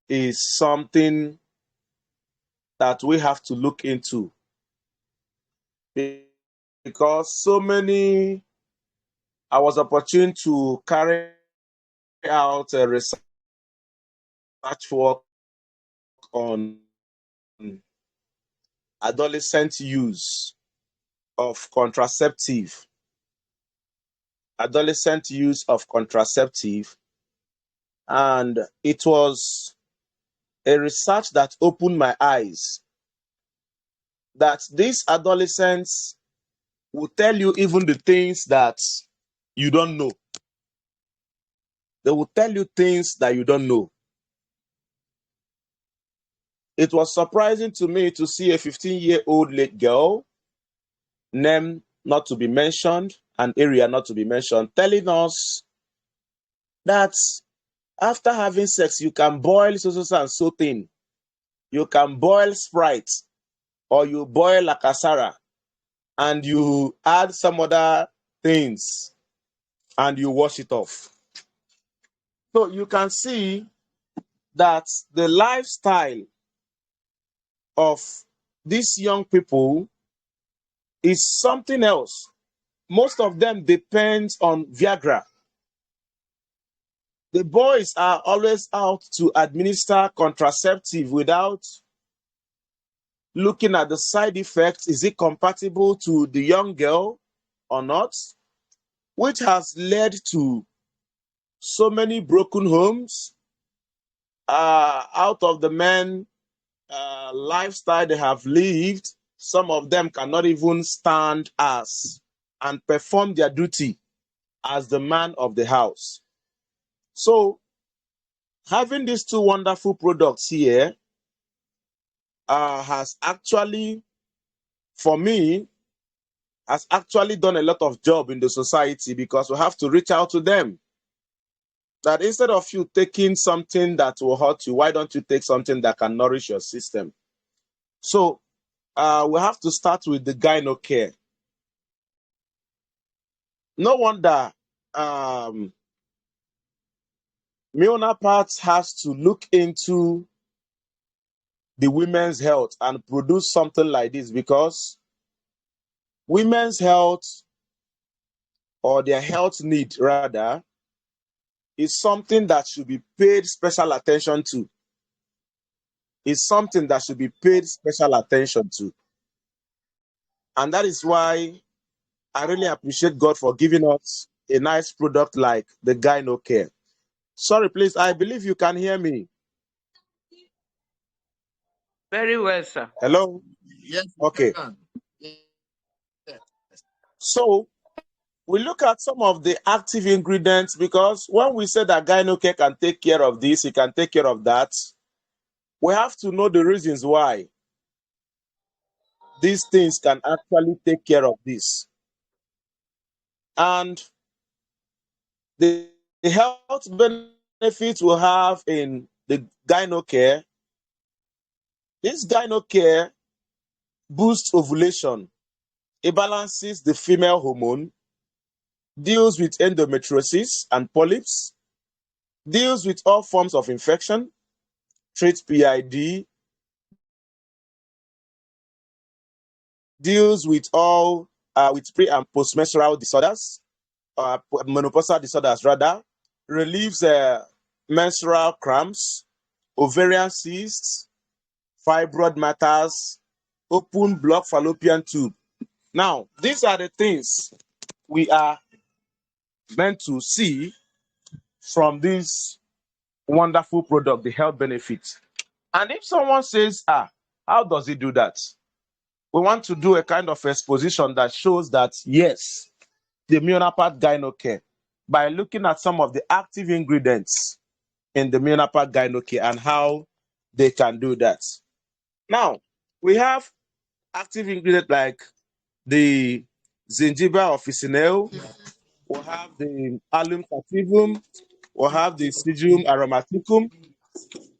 is something that we have to look into, because I was opportune to carry out a research work on adolescent use of contraceptive. Adolescent use of contraceptive. And it was a research that opened my eyes that these adolescents will tell you even the things that you don't know. They will tell you things that you don't know. It was surprising to me to see a 15-year-old girl, name not to be mentioned, an area not to be mentioned, telling us that after having sex, you can boil so and so thing. You can boil Sprite, or you boil Lakasara, and you add some other things, and you wash it off. So you can see that the lifestyle of these young people is something else. Most of them depend on Viagra. The boys are always out to administer contraceptive without looking at the side effects. Is it compatible to the young girl or not? Which has led to so many broken homes. Out of the men lifestyle they have lived, some of them cannot even stand as and perform their duty as the man of the house. So having these two wonderful products here has actually, for me, has actually done a lot of job in the society, because we have to reach out to them. That instead of you taking something that will hurt you, why don't you take something that can nourish your system? So we have to start with the gyno care. No wonder Milnapath has to look into the women's health and produce something like this, because women's health, or their health need rather, is something that should be paid special attention to. It's something that should be paid special attention to. And that is why I really appreciate God for giving us a nice product like the gyno care. Sorry, please, I believe you can hear me. Very well, sir. Hello? Yes. Okay. Yes. So we look at some of the active ingredients, because when we say that gyno care can take care of this, it can take care of that, we have to know the reasons why these things can actually take care of this. And the health benefits we have in the gyno care, this gyno care boosts ovulation. It balances the female hormone, deals with endometriosis and polyps, deals with all forms of infection, treats PID, deals with all with pre and postmenstrual disorders, menopausal disorders rather, relieves menstrual cramps, ovarian cysts, fibroid matters, open blocked fallopian tube. Now, these are the things we are meant to see from this wonderful product, the health benefits. And if someone says, how does it do that? We want to do a kind of exposition that shows that, yes, the Milnapath Gyno Care, by looking at some of the active ingredients in the Milnapath Gyno Care and how they can do that. Now, we have active ingredients like the Zingiber officinale, we have the Allium sativum, we have the Psyllium aromaticum.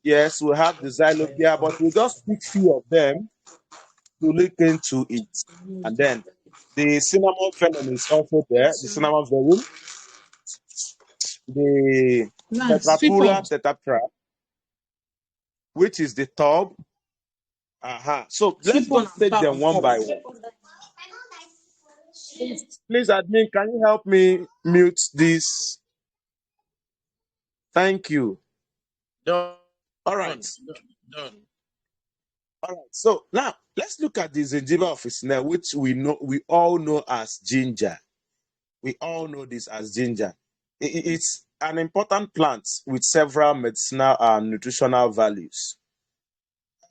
Yes, we have the Xylopia, but we'll just pick few of them to look into it. And then the cinnamon venom is also there, the cinnamon venom, the Tetrapura tetraptra, which is the tub. So let's just take them one by one. Please, admin, can you help me mute this? Thank you. Done. All right. Done. All right. So now let's look at the gingiva officinale, which we all know as ginger. We all know this as ginger. It's an important plant with several medicinal and nutritional values.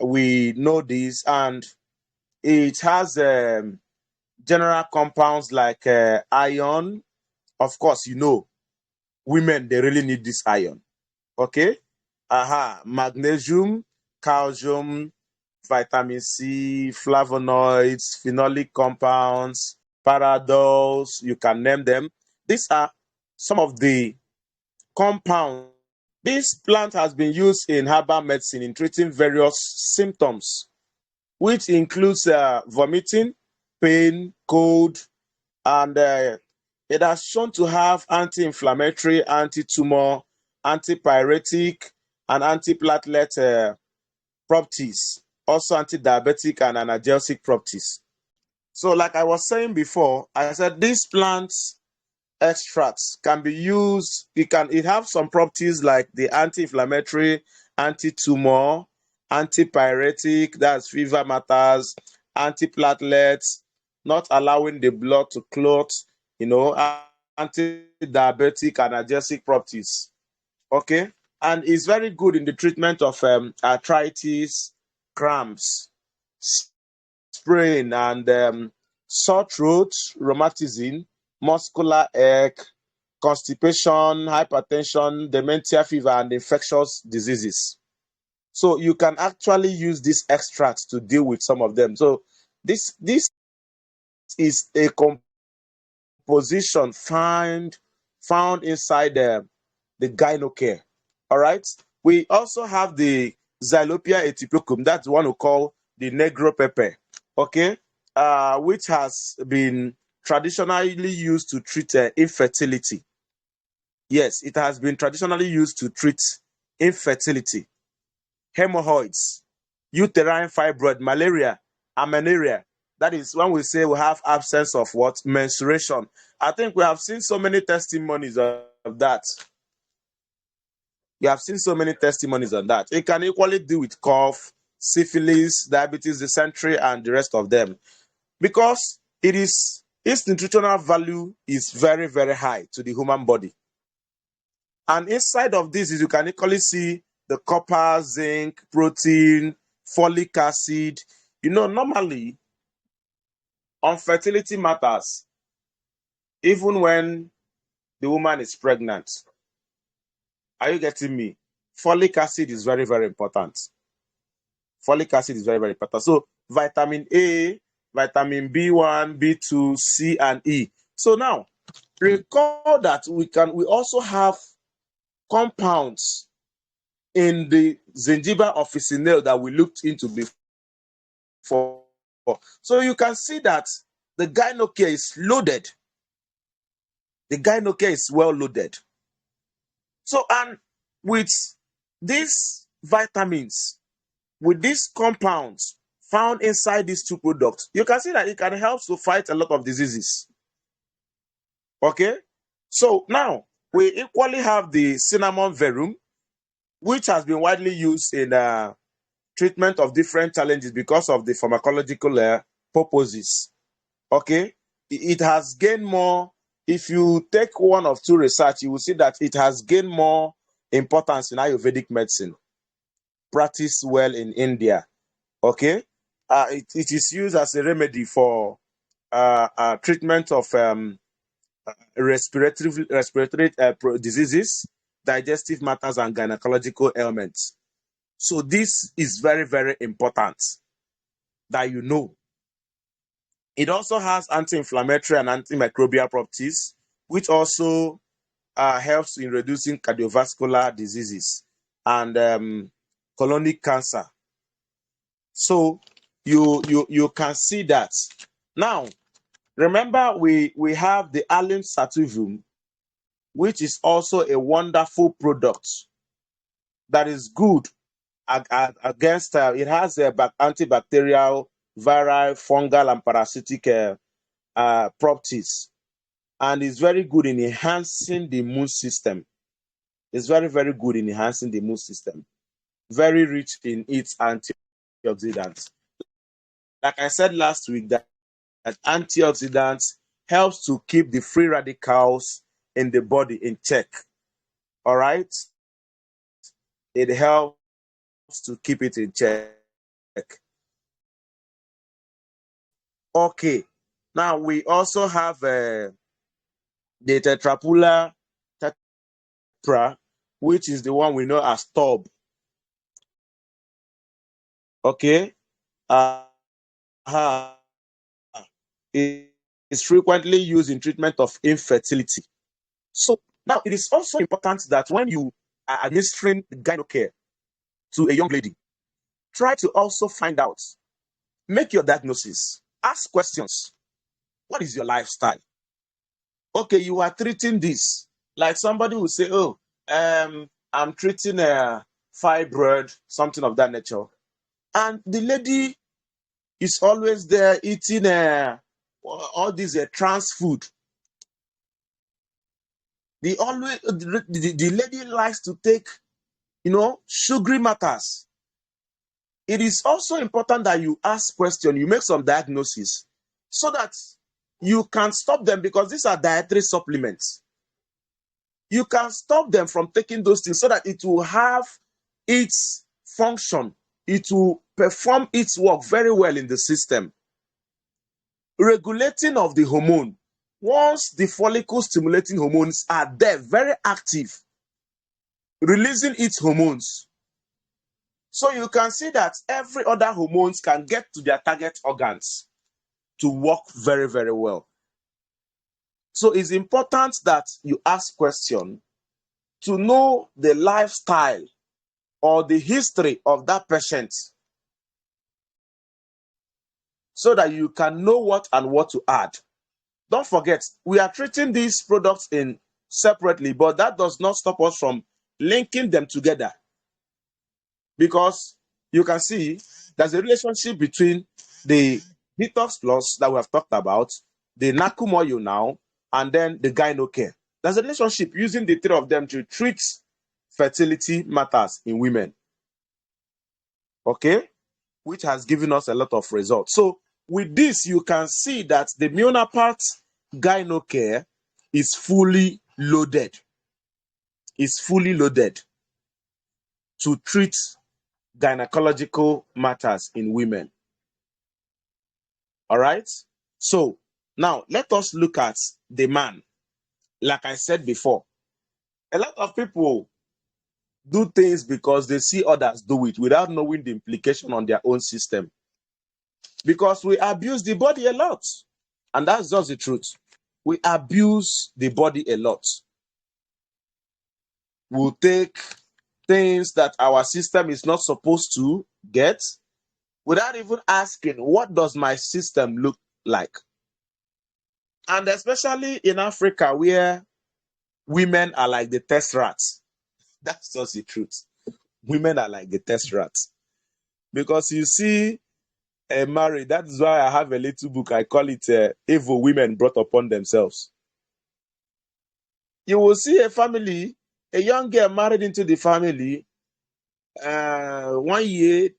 We know this, and it has general compounds like iron. Of course, women, they really need this iron. Okay? Magnesium, calcium, vitamin C, flavonoids, phenolic compounds, paradols, you can name them. These are some of the compounds. This plant has been used in herbal medicine in treating various symptoms, which includes vomiting, pain, cold, and it has shown to have anti-inflammatory, anti-tumor, antipyretic, and antiplatelet properties, also anti-diabetic and analgesic properties. So like I was saying before, I said these plants extracts can be used. It have some properties like the anti-inflammatory, anti-tumor, antipyretic, that's fever matters, antiplatelets, not allowing the blood to clot, anti-diabetic, analgesic properties. Okay, and it's very good in the treatment of arthritis, cramps, sprain, and sore throat, rheumatism, muscular ache, constipation, hypertension, dementia, fever, and infectious diseases. So you can actually use these extracts to deal with some of them. So this is a composition found inside the gynocare. All right. We also have the Xylopia atypicum. That's one we call the negro pepper. Okay. Which has been traditionally used to treat infertility. Yes, it has been traditionally used to treat infertility, hemorrhoids, uterine fibroid, malaria, amenorrhea. That is when we say we have absence of what? Menstruation. I think we have seen so many testimonies of that. You have seen so many testimonies on that. It can equally deal with cough, syphilis, diabetes, dysentery, and the rest of them. Because its nutritional value is very, very high to the human body. And inside of this, you can equally see the copper, zinc, protein, folic acid. Normally, on fertility matters, even when the woman is pregnant. Are you getting me? Folic acid is very, very important. Folic acid is very, very important. So vitamin A, vitamin B1, B2, C, and E. So now, recall that we also have compounds in the gingiva officinale that we looked into before. So you can see that the gynocare is loaded. The gynocare is well loaded. So, and with these vitamins, with these compounds found inside these two products, you can see that it can help to fight a lot of diseases. Okay? So now, we equally have the cinnamon verum, which has been widely used in treatment of different challenges because of the pharmacological purposes. Okay? It has gained more. If you take one of two research, you will see that it has gained more importance in Ayurvedic medicine, practiced well in India. Okay? It is used as a remedy for treatment of respiratory diseases, digestive matters, and gynecological ailments. So this is very, very important that you know. It also has anti-inflammatory and antimicrobial properties, which also helps in reducing cardiovascular diseases and colonic cancer. So you can see that. Now, remember we have the allium sativum, which is also a wonderful product that is good against, it has antibacterial, viral, fungal, and parasitic properties, and is very good in enhancing the immune system. It's very, very good in enhancing the immune system. Very rich in its antioxidants. Like I said last week, that antioxidants helps to keep the free radicals in the body in check. All right? It helps to keep it in check. Okay. Now we also have the tetrapolar tetra, which is the one we know as TOB. Okay. It is frequently used in treatment of infertility. So now it is also important that when you are administering gyno care to a young lady, try to also find out, make your diagnosis, ask questions. What is your lifestyle? Okay, you are treating this. Like somebody will say, oh, I'm treating a fibroid, something of that nature. And the lady is always there eating all these trans food. The lady likes to take, sugary matters. It is also important that you ask questions, you make some diagnosis, so that you can stop them, because these are dietary supplements. You can stop them from taking those things so that it will have its function. It will perform its work very well in the system. Regulating of the hormone. Once the follicle stimulating hormones are there, very active, releasing its hormones. So you can see that every other hormones can get to their target organs to work very, very well. So it's important that you ask questions to know the lifestyle or the history of that patient, so that you can know what to add. Don't forget, we are treating these products in separately, but that does not stop us from linking them together. Because you can see there's a relationship between the Detox Plus that we have talked about, the Nakumoyo now, and then the gyno care. There's a relationship using the three of them to treat fertility matters in women. Okay? Which has given us a lot of results. So with this, you can see that the Milnapath gyno care is fully loaded. It's fully loaded to treat gynecological matters in women. All right? So now let us look at the man. Like I said before, a lot of people do things because they see others do it without knowing the implication on their own system. Because we abuse the body a lot. And that's just the truth. We abuse the body a lot. We'll take things that our system is not supposed to get without even asking, what does my system look like? And especially in Africa, where women are like the test rats. That's just the truth. Women are like the test rats. Because you see, married, that is why I have a little book. I call it Evil Women Brought Upon Themselves. You will see a family, a young girl married into the family, 1 year,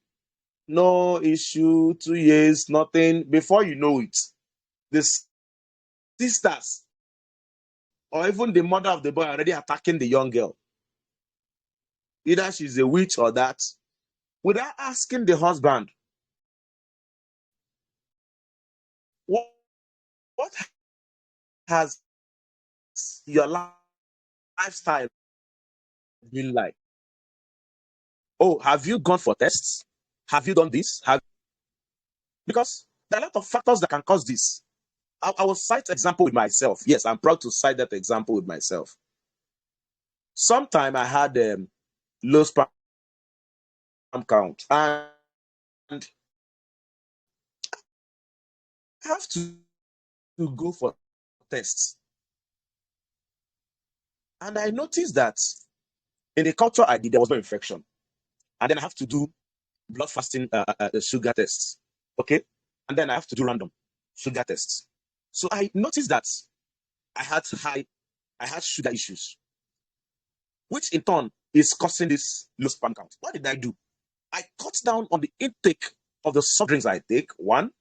no issue, 2 years, nothing. Before you know it, the sisters or even the mother of the boy already attacking the young girl. Either she's a witch or that, without asking the husband, what has your lifestyle been like? Oh, have you gone for tests? Have you done this? Because there are a lot of factors that can cause this. I will cite example with myself. Yes, I'm proud to cite that example with myself. Sometime I had low sperm count, and I have to go for tests. And I noticed that in the culture I did, there was no infection. And then I have to do blood fasting sugar tests. Okay. And then I have to do random sugar tests. So I noticed that I had sugar issues, which in turn is causing this low sperm count. What did I do? I cut down on the intake of the soft drinks I take. One,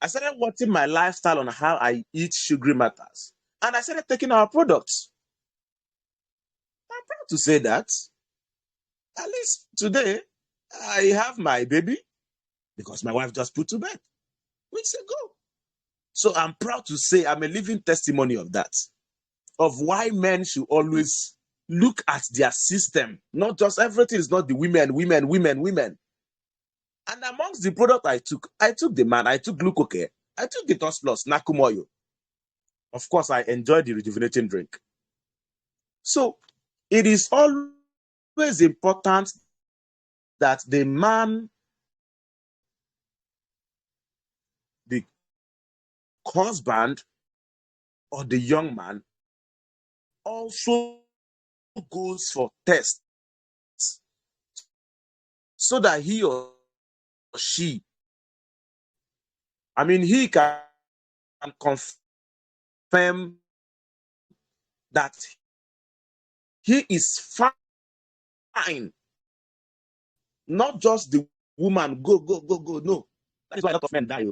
I started watching my lifestyle on how I eat sugary matters. And I started taking our products. I'm proud to say that at least today I have my baby because my wife just put to bed weeks ago. So I'm proud to say I'm a living testimony of that, of why men should always look at their system. Not just everything is not the women. And amongst the product I took the man, I took Glucocare, I took the Tos Plus, Nakumoyo. Of course, I enjoyed the rejuvenating drink. So it is always important that the man, the husband, or the young man also goes for tests so that he or she, he can confirm that he is fine. Not just the woman, go. No. That is why a lot of men die,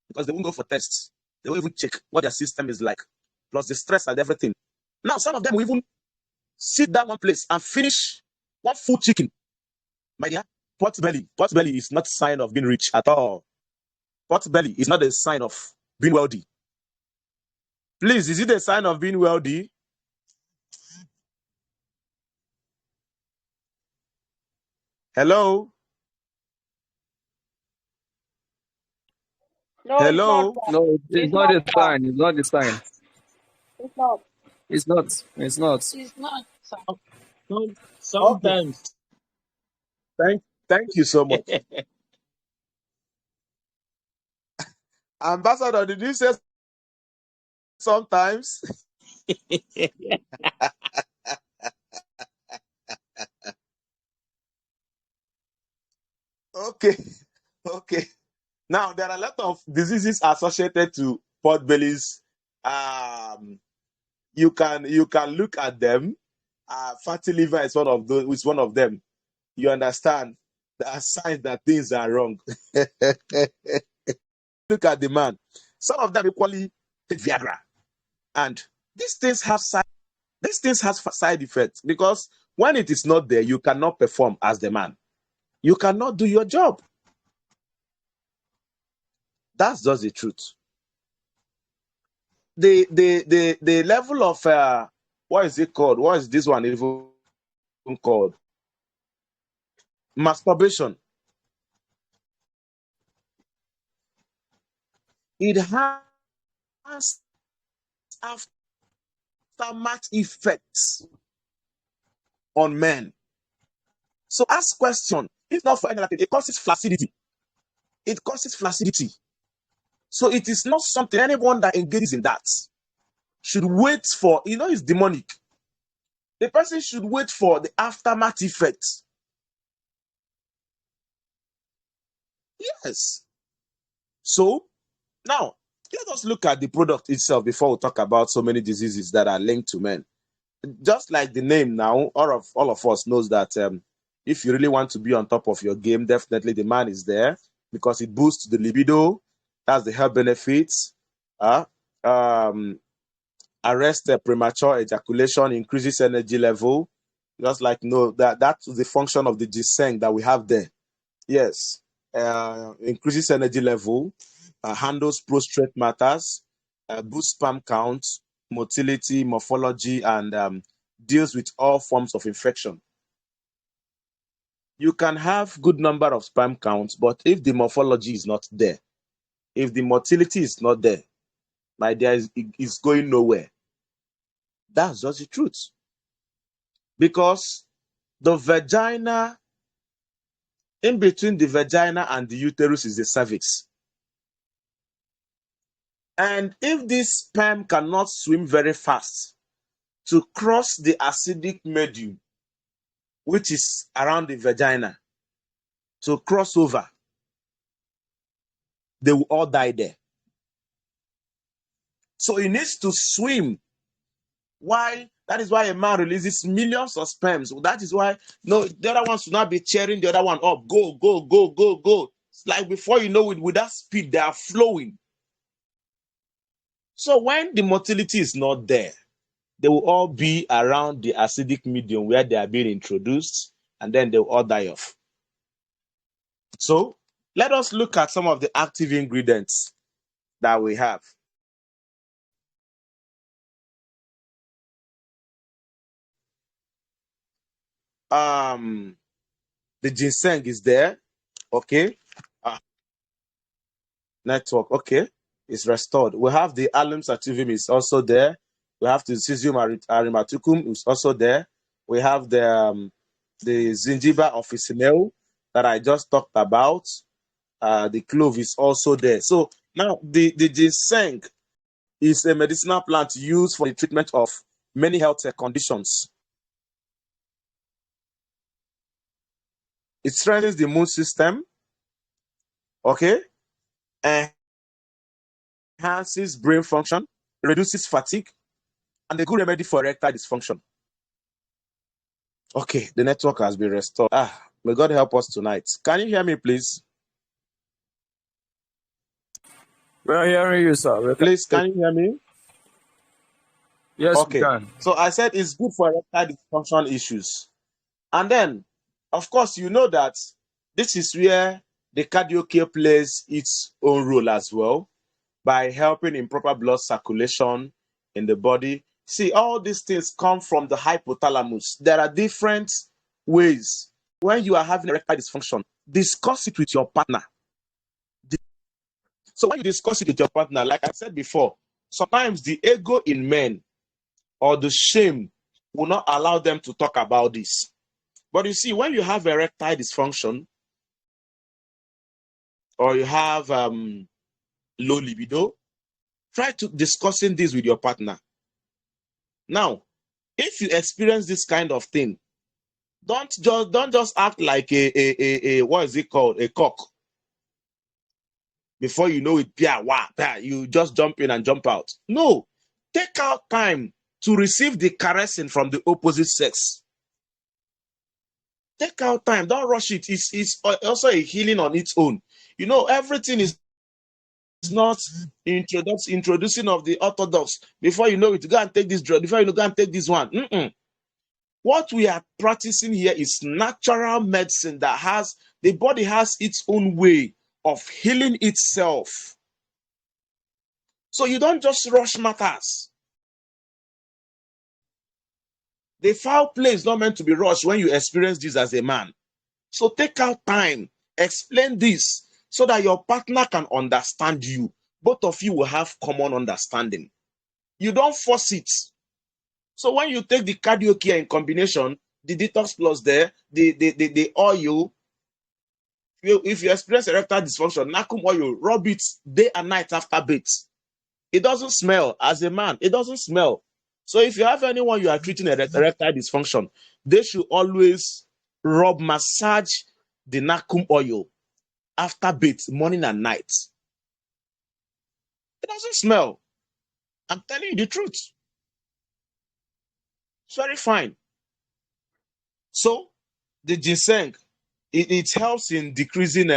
because they won't go for tests. They won't even check what their system is like, plus the stress and everything. Now, some of them will even sit down one place and finish one full chicken. My dear, pot belly is not a sign of being rich at all. Pot belly is not a sign of being wealthy. Please, is it a sign of being wealthy? Hello? No, Hello? No, it's not a sign. It's not a sign. It's not. It's not. It's not. It's not. Sometimes. Thank you so much. Ambassador, did you say sometimes? Okay. Now, there are a lot of diseases associated to pot bellies. You can look at them. Fatty liver is one of those. Is one of them. You understand? There are signs that things are wrong. Look at the man. Some of them equally take Viagra, and these things have side effects, because when it is not there, you cannot perform as the man. You cannot do your job. That's just the truth. The level of what is it called? What is this one even called? Masturbation. It has aftermath effects on men. So ask question. If not for anything, it causes flaccidity. So it is not something anyone that engages in that should wait for. It's demonic. The person should wait for the aftermath effects. Yes. So now let us look at the product itself before we talk about so many diseases that are linked to men. Just like the name now, all of us knows that if you really want to be on top of your game, definitely the man is there, because it boosts the libido. That's the health benefits. Arrest premature ejaculation, increases energy level. Just like that's the function of the ginseng that we have there. Yes, increases energy level, handles prostate matters, boosts sperm count, motility, morphology, and deals with all forms of infection. You can have good number of sperm counts, but if the morphology is not there, if the motility is not there, my dear, is going nowhere. That's just the truth. Because the vagina, in between the vagina and the uterus is the cervix. And if this sperm cannot swim very fast to cross the acidic medium, which is around the vagina, to cross over, they will all die there. So it needs to swim. Why? That is why a man releases millions of sperms. That is why no, the other ones should not be cheering the other one up. Go, go, go, go, go. It's like before you know it, with that speed, they are flowing. So when the motility is not there, they will all be around the acidic medium where they are being introduced, and then they will all die off. So let us look at some of the active ingredients that we have. The ginseng is there. Okay. Network. Okay. It's restored. We have the alum sativum is also there. We have the Cesium aromaticum is also there. We have the zingiber officinale that I just talked about. The clove is also there. So now the ginseng is a medicinal plant used for the treatment of many health conditions. It strengthens the immune system, okay, enhances brain function, reduces fatigue, and a good remedy for erectile dysfunction. Okay, the network has been restored. May God help us tonight. Can you hear me, please? We're hearing you, sir. Please, can you hear me? Yes, we Okay. can. So I said it's good for erectile dysfunction issues. And then, of course, you know that this is where the cardio care plays its own role as well by helping in proper blood circulation in the body. See, all these things come from the hypothalamus. There are different ways. When you are having erectile dysfunction, discuss it with your partner. So when you discuss it with your partner, like I said before, sometimes the ego in men or the shame will not allow them to talk about this. But you see, when you have erectile dysfunction or you have low libido, try to discussing this with your partner. Now, if you experience this kind of thing, don't just act like a what is it called, a cock. Before you know it, you just jump in and jump out. No, take out time to receive the caressing from the opposite sex. Take out time. Don't rush it. It's also a healing on its own. You know, everything is not introducing of the orthodox. Before you know it, go and take this drug. Before you know, go and take this one. What we are practicing here is natural medicine that has, the body has its own way of healing itself. So you don't just rush matters. The foul play is not meant to be rushed when you experience this as a man. So take out time, explain this so that your partner can understand you. Both of you will have common understanding. You don't force it. So when you take the cardio care in combination, the detox plus there, the oil, if you experience erectile dysfunction, Nakum oil, rub it day and night after bath. It doesn't smell. As a man, it doesn't smell. So if you have anyone you are treating erectile dysfunction, they should always massage the Nakum oil after bath, morning and night. It doesn't smell. I'm telling you the truth. It's very fine. So the ginseng, it helps in decreasing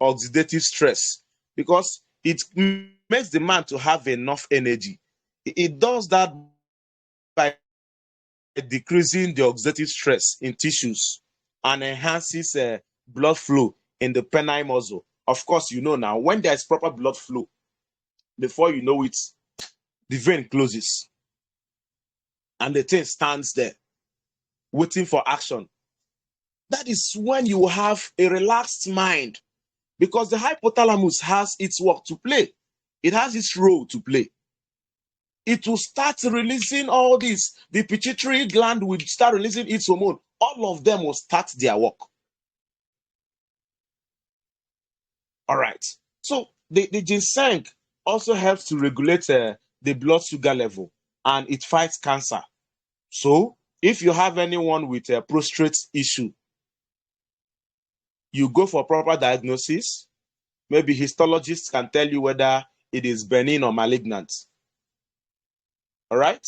oxidative stress because it makes the man to have enough energy. It does that by decreasing the oxidative stress in tissues and enhances blood flow in the penile muscle. Of course, you know now, when there is proper blood flow, before you know it, the vein closes and the thing stands there waiting for action. That is when you have a relaxed mind because the hypothalamus has its work to play. It has its role to play. It will start releasing all this. The pituitary gland will start releasing its hormone. All of them will start their work. All right. So the ginseng also helps to regulate the blood sugar level and it fights cancer. So If you have anyone with a prostate issue, you go for proper diagnosis. Maybe histologists can tell you whether it is benign or malignant. All right?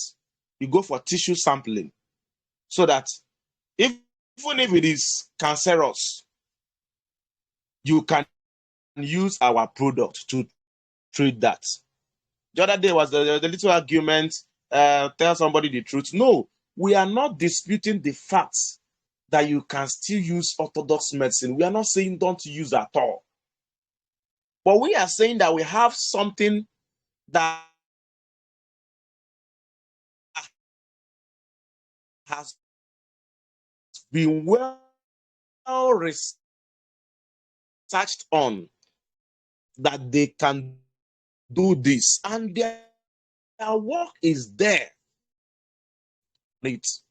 You go for tissue sampling so that even if it is cancerous, you can use our product to treat that. The other day was the little argument, tell somebody the truth. No, we are not disputing the facts that you can still use orthodox medicine. We are not saying don't use at all. But we are saying that we have something that has been well researched on, that they can do this, and their work is there. There's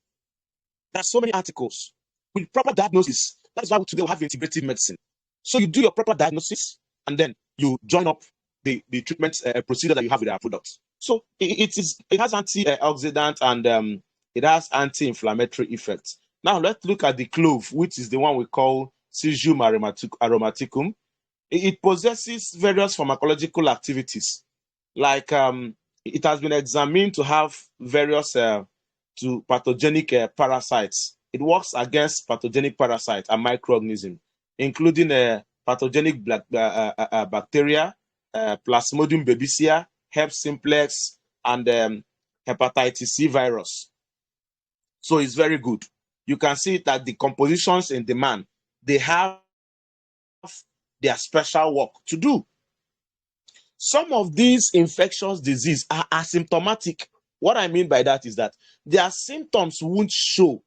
so many articles with proper diagnosis. That's why today we have integrative medicine. So you do your proper diagnosis, and then you join up the treatment procedure that you have with our products. So it has antioxidant and it has anti-inflammatory effects. Now let's look at the clove, which is the one we call Psyllium aromaticum. It possesses various pharmacological activities, like it has been examined to have various to pathogenic parasites. It works against pathogenic parasites and microorganisms, including pathogenic bacteria, Plasmodium babicea, Herpes simplex, and hepatitis C virus. So it's very good. You can see that the compositions in the man, they have their special work to do. Some of these infectious diseases are asymptomatic. What I mean by that is that their symptoms won't show.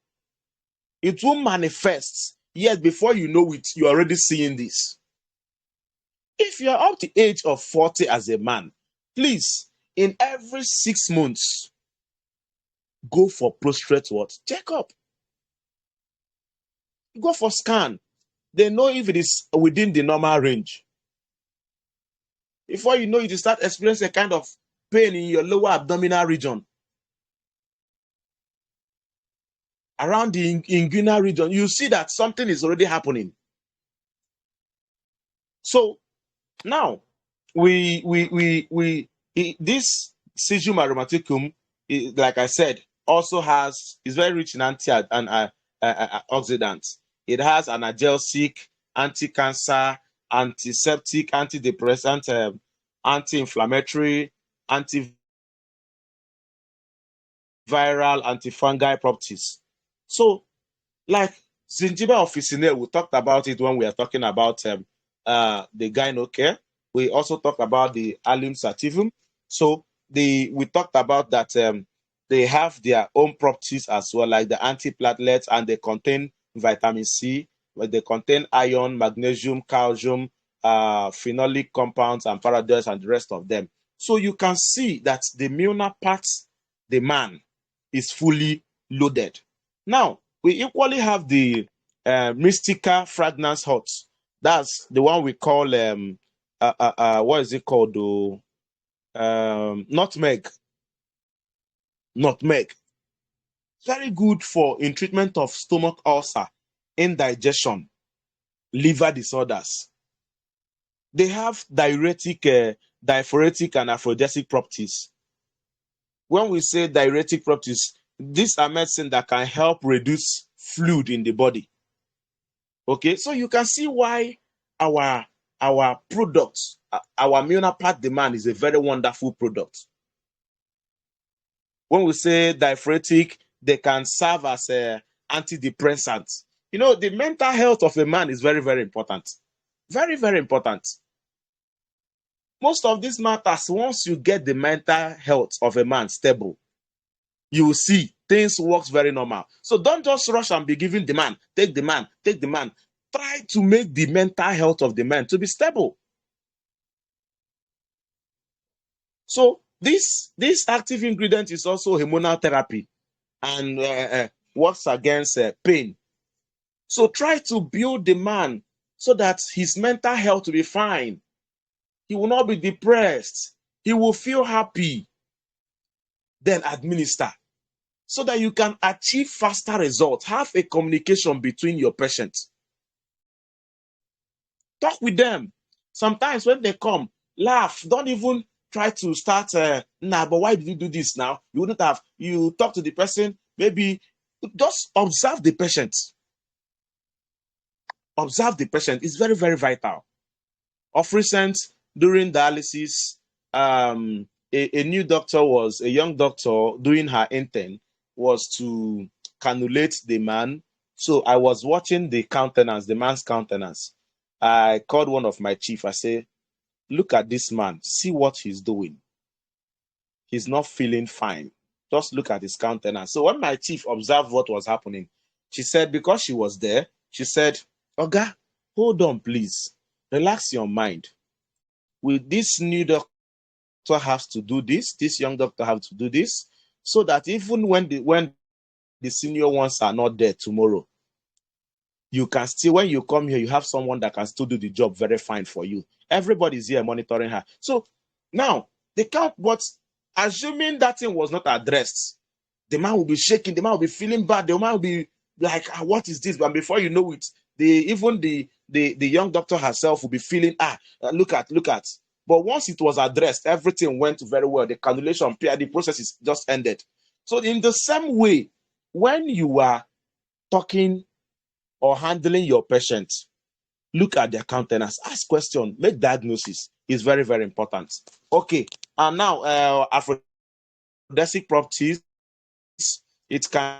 It will manifest. Yet before you know it, you're already seeing this. If you're up to the age of 40 as a man, please, in every 6 months, go for prostate checkup. Go for scan. They know if it is within the normal range. Before you know it, you start experiencing a kind of pain in your lower abdominal region. Around the inguinal region, you see that something is already happening. So now, this Psyllium aromaticum, like I said, also is very rich in antioxidants. It has analgesic, anti-cancer, antiseptic, antidepressant, anti-inflammatory, antiviral, antifungal properties. So, like Zingiber officinae, we talked about it when we are talking about the gynocare. We also talked about the Allium sativum. So we talked about that they have their own properties as well, like the antiplatelets, and they contain vitamin C, where they contain iron, magnesium, calcium, phenolic compounds, and paradise, and the rest of them. So you can see that the Milnapath, the man, is fully loaded. Now, we equally have the Mystica fragrance huts. That's the one we call what is it called? Nutmeg. Nutmeg. Very good in treatment of stomach ulcer, indigestion, liver disorders. They have diuretic, diaphoretic, and aphrodisiac properties. When we say diuretic properties, these are medicine that can help reduce fluid in the body. Okay, so you can see why our products, our Milnapath demand is a very wonderful product. When we say diaphoretic, they can serve as antidepressants. You know, the mental health of a man is very, very important. Very, very important. Most of these matters, once you get the mental health of a man stable, you will see things works very normal. So don't just rush and be giving the man, take the man, take the man. Try to make the mental health of the man to be stable. So this active ingredient is also hormonal therapy and works against pain. So try to build the man so that his mental health will be fine. He will not be depressed. He will feel happy. Then administer. so that you can achieve faster results. Have a communication between your patients. Talk with them. Sometimes when they come, laugh. Don't even try to start, but why did you do this now? You wouldn't have. You talk to the person, maybe just observe the patient. Observe the patient. It's very, very vital. Of recent, during dialysis, a new doctor a young doctor doing her intern was to cannulate the man. So I was watching the man's countenance. I called one of my chief. I say, look at this man. See what he's doing. He's not feeling fine. Just look at his countenance. So when my chief observed what was happening, she said, because she was there, she said, Oga, hold on, please. Relax your mind. With this new doctor has to do this young doctor have to do this, so that even when the senior ones are not there tomorrow, you can still, when you come here, you have someone that can still do the job very fine for you. Everybody's here monitoring her. So now they can't, but assuming that thing was not addressed, the man will be shaking, the man will be feeling bad, the man will be like, what is this? But before you know it, the young doctor herself will be feeling, look at. But once it was addressed, everything went very well. The cannulation, the process is just ended. So in the same way, when you are talking or handling your patient, look at their countenance, ask questions, make diagnosis. Is very, very important. Okay, and now aphrodisiac properties, it can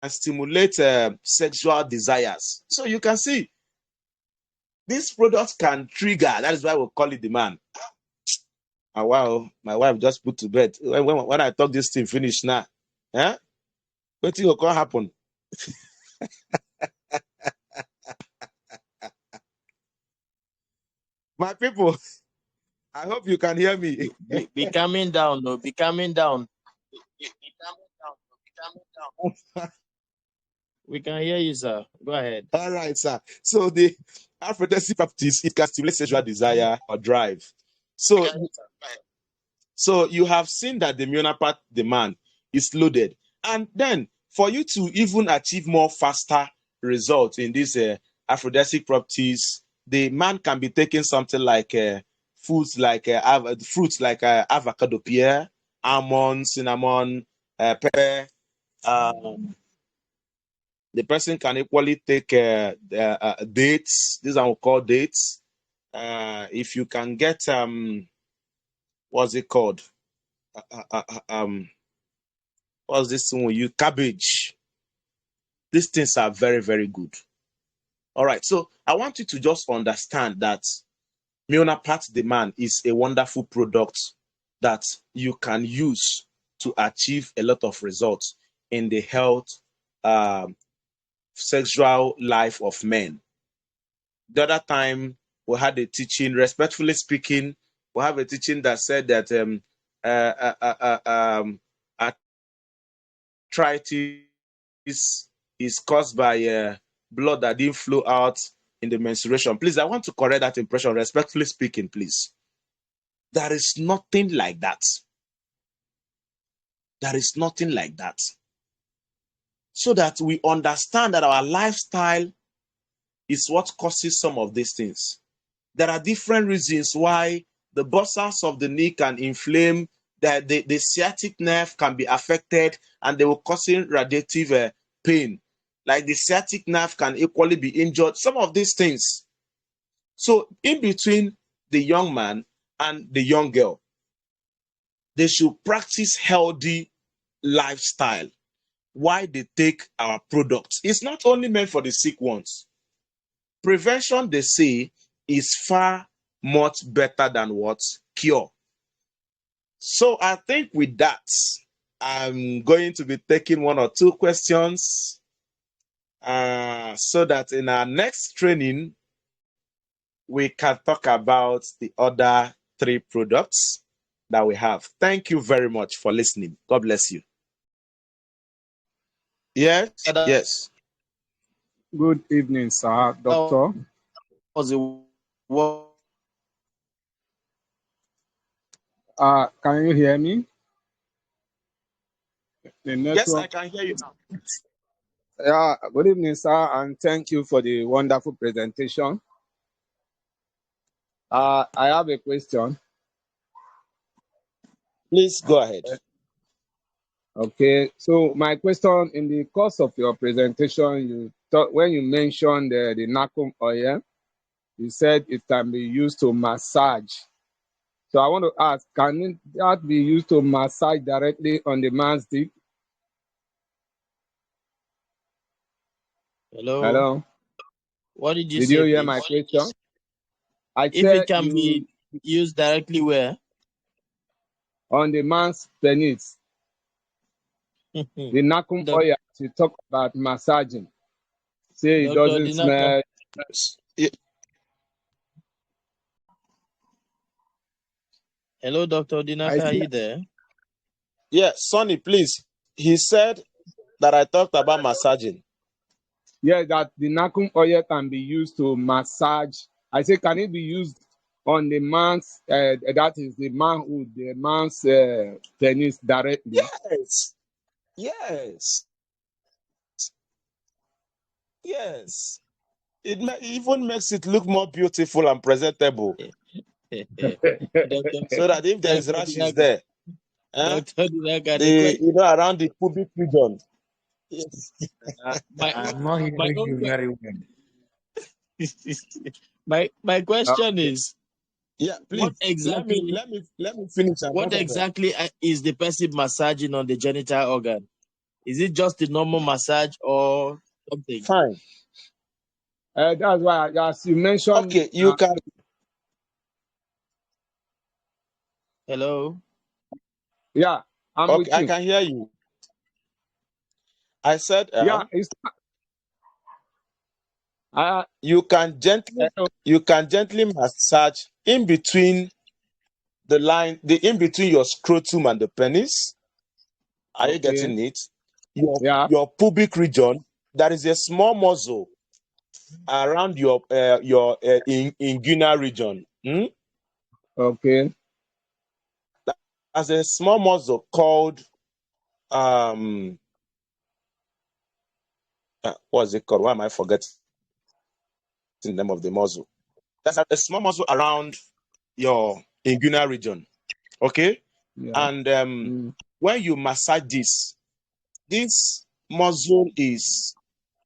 stimulate sexual desires. So you can see these products can trigger. That is why we call it demand. Wow, my wife just put to bed. When I talk this thing finish now, what thing will happen? My people, I hope you can hear me. Be calming down, no. Be calming down. We can hear you, sir. Go ahead. All right, sir. So the aphrodisiac properties, it can stimulate sexual desire or drive. So you have seen that the Milnapath demand is loaded. And then for you to even achieve more faster results in these aphrodisiac properties, the man can be taking something like fruits like avocado pear, almond, cinnamon, pepper. The person can equally take dates. These are called dates. If you can get what's it called? What's this one we use? Cabbage. These things are very, very good. All right. So I want you to just understand that Milnapath demand is a wonderful product that you can use to achieve a lot of results in the health, sexual life of men. The other time we had a teaching, respectfully speaking, we have a teaching that said that arthritis is caused by blood that didn't flow out in the menstruation. Please, I want to correct that impression, respectfully speaking, please. There is nothing like that. There is nothing like that. So that we understand that our lifestyle is what causes some of these things. There are different reasons why the muscles of the knee can inflame, that the sciatic nerve can be affected, and they will cause radiative pain. Like the sciatic nerve can equally be injured. Some of these things. So in between the young man and the young girl, they should practice healthy lifestyle. Why they take our products? It's not only meant for the sick ones. Prevention, they say, is far much better than what? Cure. So I think with that, I'm going to be taking one or two questions so that in our next training, we can talk about the other three products that we have. Thank you very much for listening. God bless you. Yes, yes. Good evening, sir, doctor. Can you hear me? The Yes, I network. can hear you now. Yeah, good evening, sir, and thank you for the wonderful presentation. I have a question. Please go ahead. Okay, so my question, in the course of your presentation, when you mentioned the Nakum oil, you said it can be used to massage. So I want to ask, can that be used to massage directly on the man's dick? Hello. Hello? What did you Did say, you hear please? my question? I If it said can be used directly where? on the man's penis, the Nakum Doc- oil, you talk about massaging. Say it Dr. doesn't Dinaka. smell. Yeah, Hello, Dr. I Dinaka, are said, you there? yeah, Sonny, please. He said that I talked about massaging. yeah, that the Nakum oil can be used to massage. I say, can it be used on the man's, that is the manhood, the man's penis directly? Yes, yes, yes. It even makes it look more beautiful and presentable. Dr. So that if there is Dr. rashes Dinaka, there, Dr. Dinaka, around the pubic region. Yes. I'm not my hearing own you very well. my question Okay. is, Yeah, please. what exactly Let me finish. what exactly is the person massaging on the genital organ? Is it just a normal massage or something? Fine. That's why, as you mentioned, Okay, you can. Hello? yeah, I'm Okay, with I you. can hear you. I said, Yeah, it's you can gently massage in between the line, in between your scrotum and the penis. Are you okay. getting it? Yeah, Your pubic region. There is a small muscle around your inguinal region. okay. There's a small muscle called what's it called? Why am I forgetting the name of the muscle? There's a small muscle around your inguinal region. Okay, Yeah. and when you massage this muscle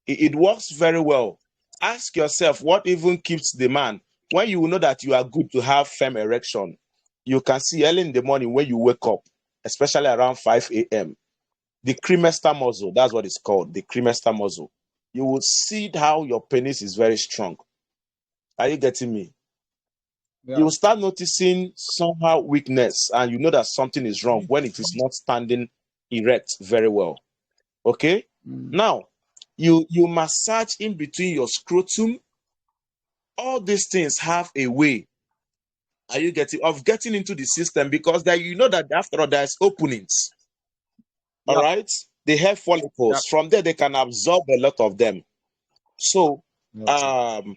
it works very well. Ask yourself what even keeps the man when you know that you are good to have firm erection. You can see early in the morning when you wake up, especially around 5 a.m. The cremaster muscle, that's what it's called, the cremaster muscle. You will see how your penis is very strong. Are you getting me? Yeah. You will start noticing somehow weakness, and you know that something is wrong when it is not standing erect very well. Okay? Now, you massage in between your scrotum. All these things have a way. Are you getting into the system? Because that you know that after all, there's openings. All Yeah. right? The hair follicles. From there, they can absorb a lot of them. So, Okay.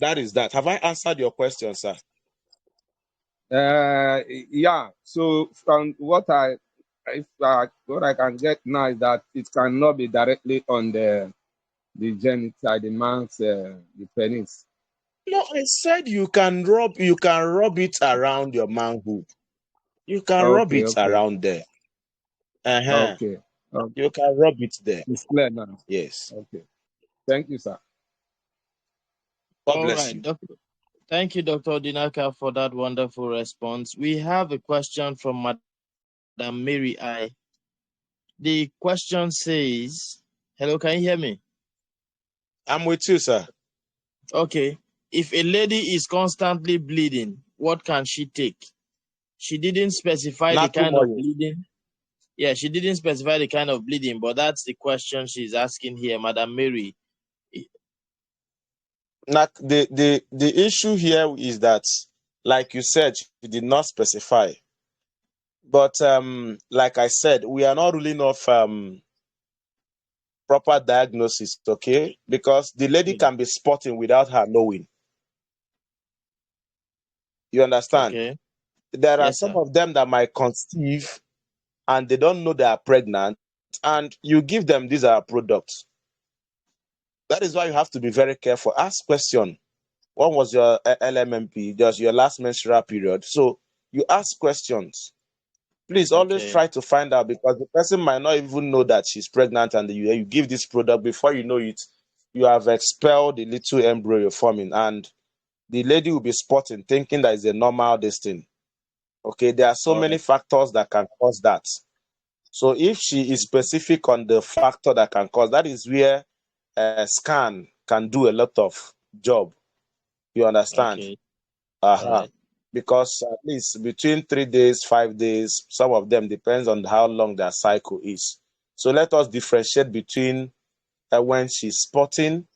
that is that. Have I answered your question, sir? Yeah. So from what I can get now is that it cannot be directly on the genital, the man's the penis. No, I said you can rub it around your manhood. You can rub Okay. it Okay. around there. Uh-huh. Okay. Okay. You can rub it there. It's clear now. Yes. Okay. Thank you, sir. God All bless right, you. Thank you, Dr. Dinaka, for that wonderful response. We have a question from Madam Mary I. The question says, hello, can you hear me? I'm with you, sir. Okay. If a lady is constantly bleeding, what can she take? She didn't specify the Nakum kind of oil. bleeding. Yeah, she didn't specify the kind of bleeding, but that's the question she's asking here, Madam Mary. The issue here is that, like you said, you did not specify. But like I said, we are not ruling off proper diagnosis, okay? Because the lady can be spotting without her knowing. You understand? Okay. There are Yes, some sir. of them that might conceive and they don't know they are pregnant, and you give them these are products. That is why you have to be very careful. Ask question. What was your LMMP? Just your last menstrual period. So you ask questions. Please always Okay. try to find out, because the person might not even know that she's pregnant, and you give this product, before you know it, you have expelled the little embryo you're forming, and the lady will be spotting, thinking that it's a normal thing. Okay, there are so All many right. factors that can cause that. So if she is specific on the factor that can cause, that is where a scan can do a lot of job. You understand? Okay. All Uh-huh. right. Because at least between 3 days, 5 days, some of them depends on how long their cycle is. So let us differentiate between when she's spotting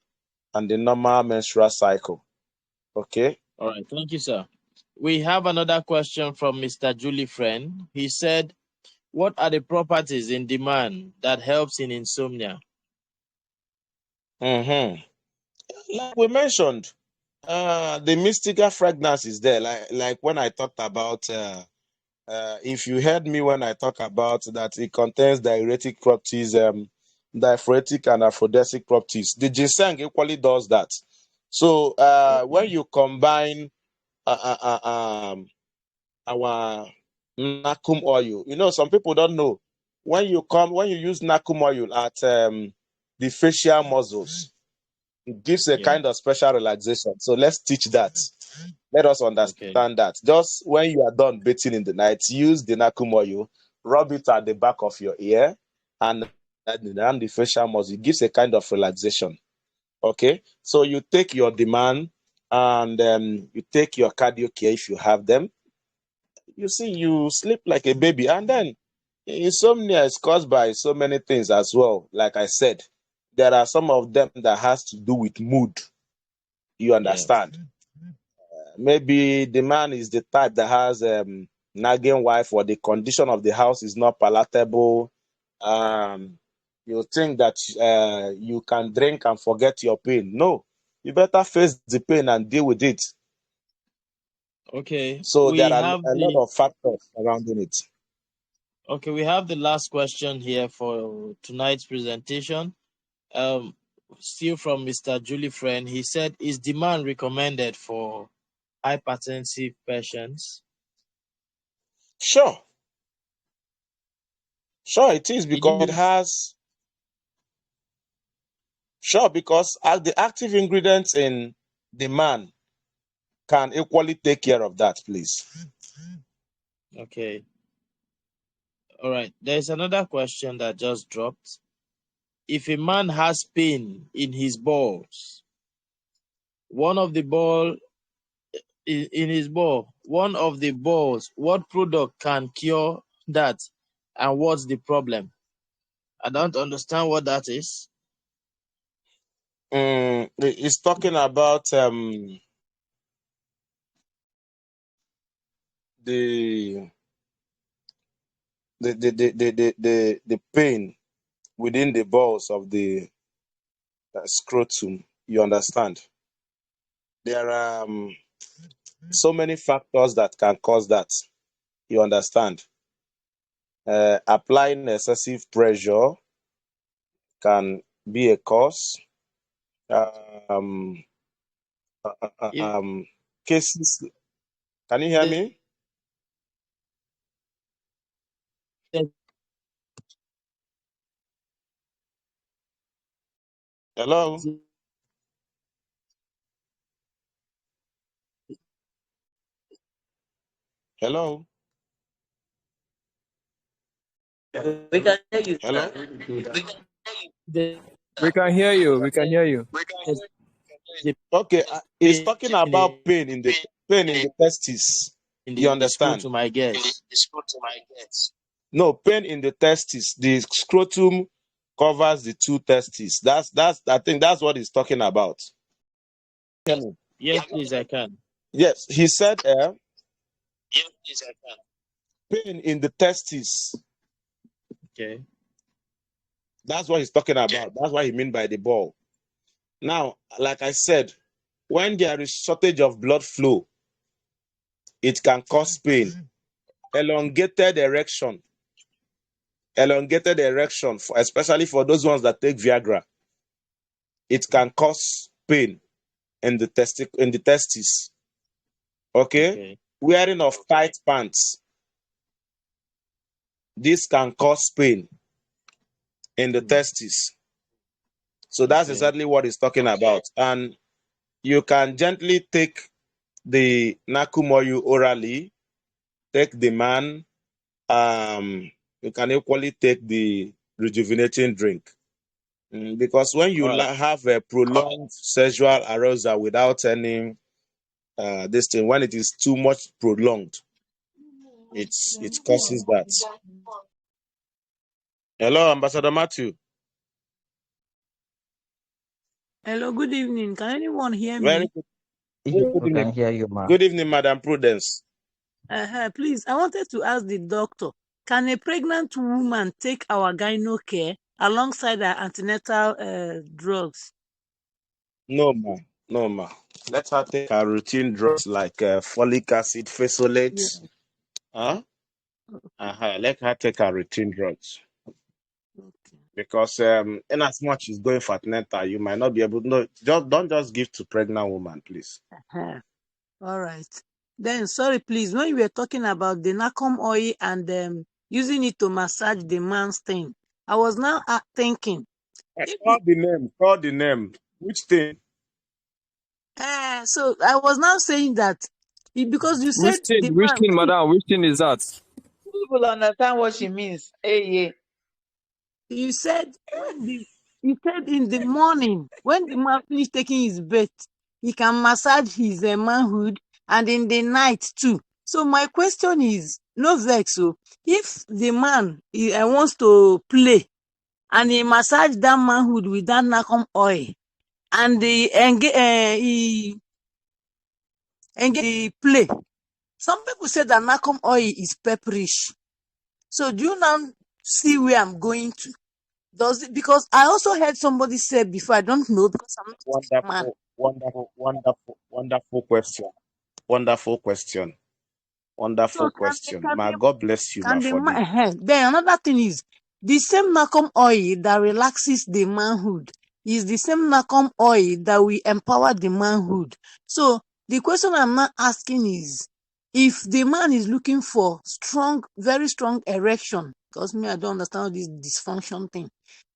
and the normal menstrual cycle. Okay. All right. Thank you, sir. We have another question from Mr. Julie Friend. He said, what are the properties in demand that helps in insomnia? Mm-hmm. Like we mentioned, the mystical fragrance is there. Like when I talked about, if you heard me when I talk about that, it contains diuretic properties, diaphoretic and aphrodisiac properties. The ginseng equally does that. So when you combine our nakum oil, some people don't know, when you use nakum oil at the facial muscles, it gives a Yeah. kind of special relaxation. So let's teach that. Let us understand that. Just when you are done bathing in the night, use the nakum oil, rub it at the back of your ear and the facial muscle. It gives a kind of relaxation. Okay, so you take your demand and you take your cardio care if you have them. You see, you sleep like a baby, and then insomnia is caused by so many things as well. Like I said, there are some of them that has to do with mood. You Yeah. understand? Maybe the man is the type that has nagging wife, or the condition of the house is not palatable. You think that you can drink and forget your pain. No, you better face the pain and deal with it. Okay. So We there are have a lot of factors surrounding it. we have the last question here for tonight's presentation. Still from Mr. Julie Friend. He said, is demand recommended for hypertensive patients? Sure, it is, It because it is. has. Sure, because the active ingredients in the man can equally take care of that, please. Okay. All right. There's another question that just dropped. If a man has pain in his balls, one of the balls, what product can cure that, and what's the problem? I don't understand what that is. It's talking about the the pain within the balls of the scrotum. You understand? There are so many factors that can cause that. You understand? Applying excessive pressure can be a cause. Um, If cases. Can you hear the, me? Hello. Hello. We can hear you, Hello. sir. We can hear you. We can hear you. Okay, it's talking about pain in the testes. You the understand? scrotum, I guess. No, pain in the testes. The scrotum covers the two testes. That's I think that's what he's talking about. Yes, please, I can. Yes, he said pain in the testes. Okay. That's what he's talking about. That's what he mean by the ball. Now, like I said, when there is shortage of blood flow, it can cause pain. Elongated erection elongated erection, especially for those ones that take Viagra. It can cause pain in the testes. Okay? Wearing of tight pants. This can cause pain in the testes. So that's exactly what he's talking about. And you can gently take the nakumoyu orally, take the man. You can equally take the rejuvenating drink. Because when you have a prolonged sexual arousal without any this thing, when it is too much prolonged, it causes that. Hello, Ambassador Matthew. Hello, good evening. Can anyone hear me? Very good. Good We evening. can hear you, ma'am. Good evening, Madam Prudence. Please, I wanted to ask the doctor, can a pregnant woman take our gyno care alongside her antenatal drugs? No, ma. No, ma. Let her take her routine drugs like folic acid, fesolate. Yeah. Let her take her routine drugs. Okay. Because in as much as going for antenatal, you might not be able to. No, don't just give to pregnant woman, please. All right. Then, sorry, please, when you were talking about the Nakom oil and using it to massage the man's thing, I was now thinking. Call the name. Which thing? So I was now saying that because you said the Which man. thing, madam? Which thing is that? People understand what she means. Hey, yeah. You said in the morning when the man finish taking his bath, he can massage his manhood, and in the night too. So my question is, no vex. So if the man wants to play and he massage that manhood with that nakom oil, and he engage the play, some people say that nakom oil is pepperish. So do you now see where I'm going to? Does it, because I also heard somebody say before, I don't know because I'm not a man. Wonderful question. So My God bless you, my for this. then another thing is the same Nakom oil that relaxes the manhood is the same Nakom oil that will empower the manhood. So the question I'm not asking is, if the man is looking for strong, very strong erection, because me, I don't understand this dysfunction thing.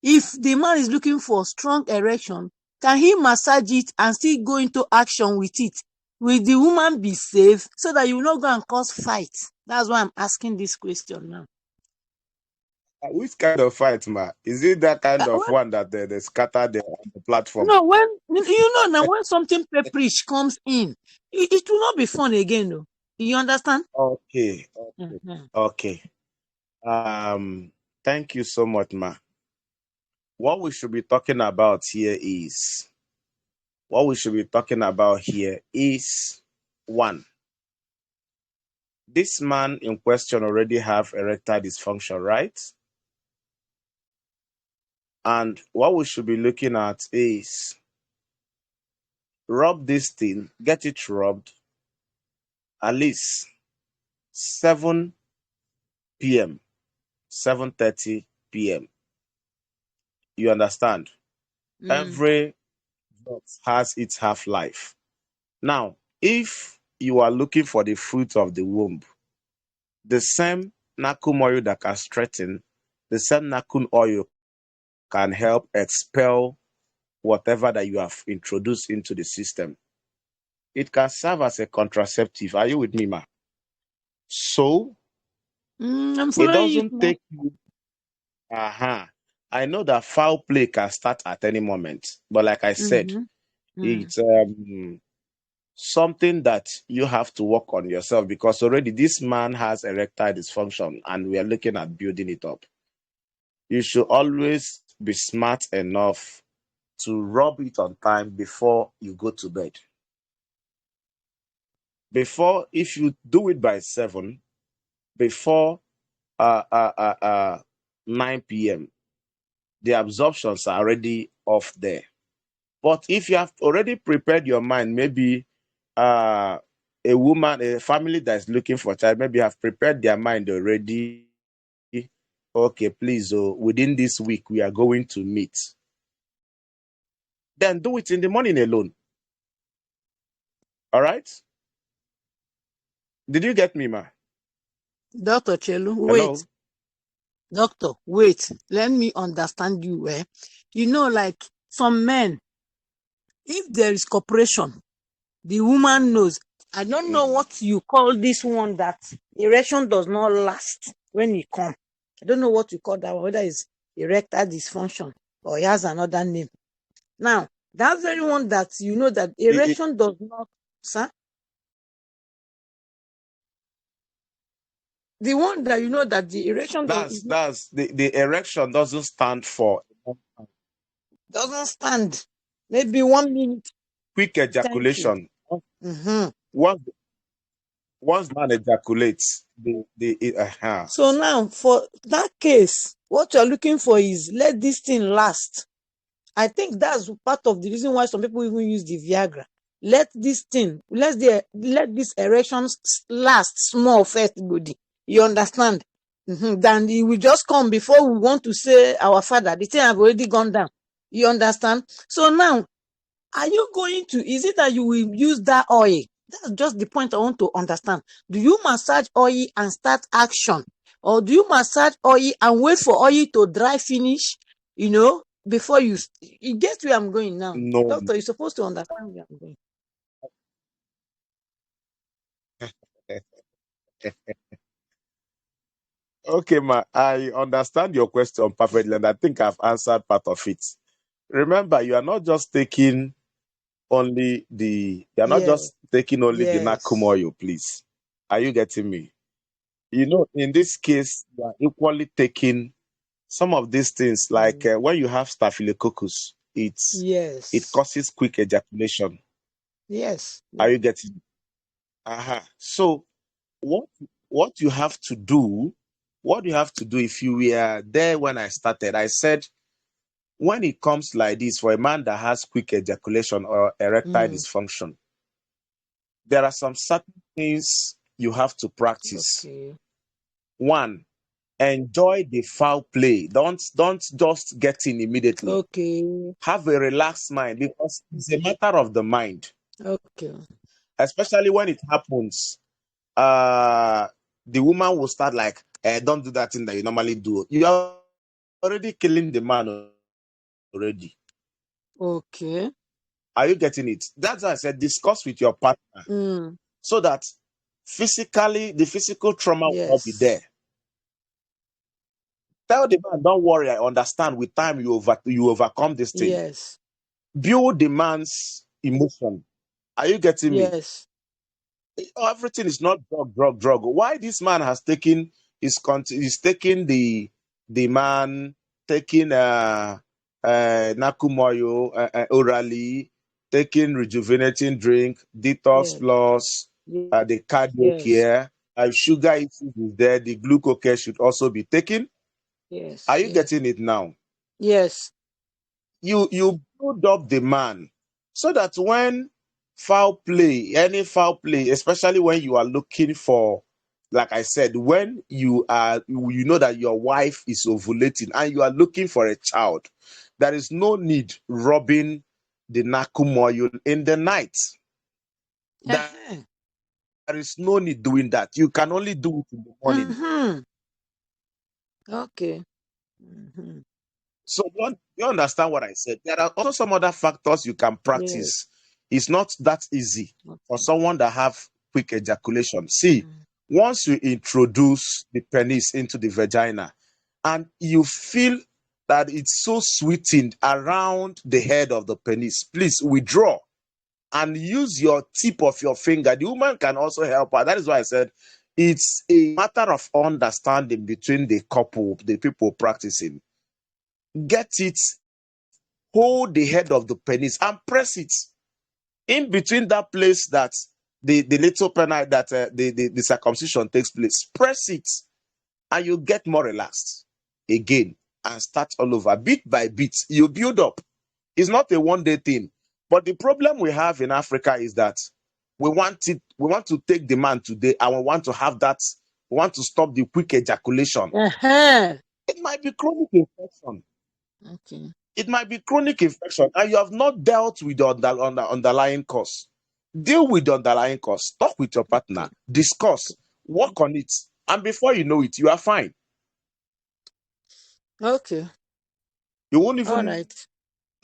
If the man is looking for strong erection, can he massage it and still go into action with it? Will the woman be safe so that you will not go and cause fight? That's why I'm asking this question now. Which kind of fight, ma? Is it that kind of one that they scatter on the platform? No, when now when something pepperish comes in, it will not be fun again, though. You understand? Okay. Mm-hmm. Okay. Thank you so much, ma. What we should be talking about here is one. This man in question already have erectile dysfunction, right? And what we should be looking at is rub this thing, get it rubbed at least 7 p.m., 7:30 p.m. You understand? Every drug has its half-life. Now, if you are looking for the fruit of the womb, the same nakum oil that can strengthen, the same nakum oil can help expel whatever that you have introduced into the system. It can serve as a contraceptive. Are you with me, ma? So I'm it following you. doesn't take you. I know that foul play can start at any moment, but like I said, it's something that you have to work on yourself, because already this man has erectile dysfunction and we are looking at building it up. You should always be smart enough to rub it on time before you go to bed. If you do it by 7, before 9 p.m., the absorptions are already off there. But if you have already prepared your mind, maybe a woman, a family that is looking for a child, maybe have prepared their mind already Okay, please, within this week, we are going to meet. Then do it in the morning alone. All right? Did you get me, ma? Dr. Chelu, wait. Hello? Doctor, wait. Let me understand you. You know, like some men, if there is cooperation, the woman knows. I don't know what you call this one that erection does not last when it comes. I don't know what you call that one, whether it's erectile dysfunction or it has another name. Now, that very one that you know that erection does not, sir? The one that you know that the erection That's the erection doesn't stand for doesn't stand. Maybe 1 minute. quick Thank you. ejaculation. Mm-hmm. Once man ejaculates, So now, for that case, what you're looking for is let this thing last. I think that's part of the reason why some people even use the Viagra. Let this erection last small first, goody. You understand? Then it will just come before we want to say our father. The thing have already gone down. You understand? So now, are you going to? Is it that you will use that oil? That's just the point I want to understand. Do you massage oil and start action, or do you massage oil and wait for oil to dry finish? You know, before you get where I'm going now. no. Doctor, you're supposed to understand where I'm going. Okay, ma, I understand your question perfectly, and I think I've answered part of it. Remember, you are not just taking only the Nakum oil, please. Are you getting me? You know, in this case, you are equally taking some of these things, like when you have staphylococcus, it causes quick ejaculation. Yes. Are you getting? So what you have to do, if you were there when I started, I said when it comes like this for a man that has quick ejaculation or erectile dysfunction, there are some certain things you have to practice. Okay. One, enjoy the foul play. Don't just get in immediately. Okay. Have a relaxed mind, because it's a matter of the mind. Okay. Especially when it happens, the woman will start like, don't do that thing that you normally do. You are already killing the man already. Okay. Are you getting it? That's why I said discuss with your partner so that the physical trauma will not be there. Tell the man, don't worry, I understand. With time, you overcome this thing. Yes. Build the man's emotion. Are you getting me? Yes. Everything is not drug. Why this man has taken is taking the man taking nakumoyo orally, taking rejuvenating drink, detox plus the cardio care. Sugar issues is there. The glucose care should also be taken. Yes. Are you getting it now? Yes. You build up the man so that when any foul play, especially when you are looking for, like I said, when you know that your wife is ovulating and you are looking for a child, there is no need rubbing the nakum oil in the night. There is no need doing that. You can only do it in the morning. Okay. So you understand what I said? There are also some other factors you can practice. It's not that easy for someone that have quick ejaculation. See, once you introduce the penis into the vagina and you feel that it's so sweetened around the head of the penis, please withdraw and use your tip of your finger. The woman can also help her. That is why I said it's a matter of understanding between the couple, the people practicing. Get it, hold the head of the penis and press it in between that place that the little penile that the circumcision takes place. Press it and you get more relaxed again and start all over. Bit by bit, you build up. It's not a one-day thing. But the problem we have in Africa is that we want to take the man today and we want to have that, we want to stop the quick ejaculation. It might be chronic infection. Okay. It might be chronic infection, and you have not dealt with the underlying cause. Deal with the underlying cause. Talk with your partner. Okay. Discuss. Work on it. And before you know it, you are fine. Okay. You won't All even right.